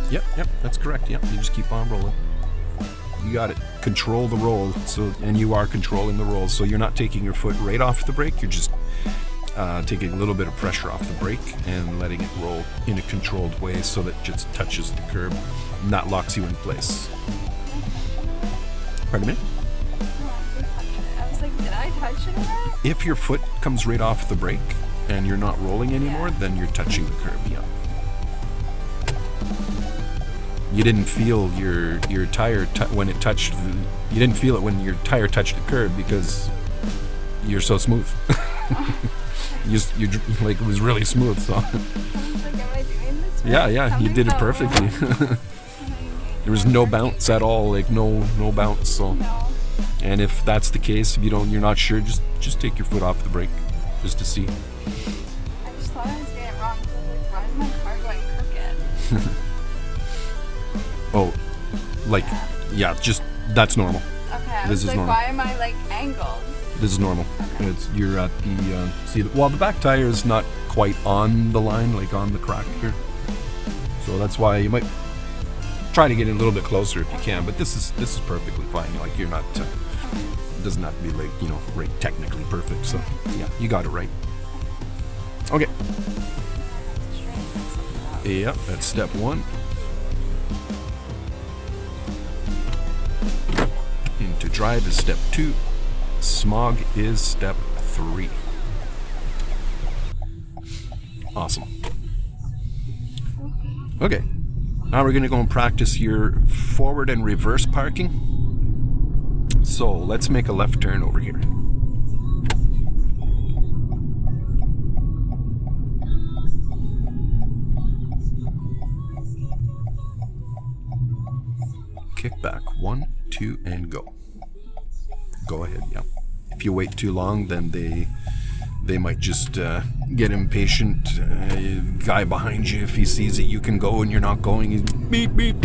Yeah. Yep, that's correct. Yep, you just keep on rolling. You got it. Control the roll. So, and you are controlling the roll. So you're not taking your foot right off the brake. You're just taking a little bit of pressure off the brake and letting it roll in a controlled way so that it just touches the curb and that locks you in place. Pardon me? I was like, did I touch it already? If your foot comes right off the brake and you're not rolling anymore, then you're touching the curb. Yeah. You didn't feel your tire when it touched. You didn't feel it when your tire touched the curb because you're so smooth. you like it was really smooth. So. I was like, am I doing this right? Yeah, you did it perfectly. There was no bounce at all, like no bounce. So, No. and if that's the case, if you're not sure, just take your foot off the brake, just to see. I just thought I was getting it wrong. So I was like, why is my car going crooked? Oh, like, yeah, just that's normal. Okay, I This was is like, normal. why am I like angled? This is normal. It's you're at the the back tire is not quite on the line, like on the crack here. So that's why you might try to get in a little bit closer if you can. But this is perfectly fine. Like you're not. It doesn't have to be like right technically perfect. So yeah, you got it right. Okay. Yeah, that's step one. Into drive is step 2. Smog is step 3. Awesome. Okay. Now we're going to go and practice your forward and reverse parking. So let's make a left turn over here. Kick back. 1, 2, and go. Go ahead, yeah. If you wait too long, then they might just get impatient. Guy behind you, if he sees that you can go and you're not going, he's beep beep.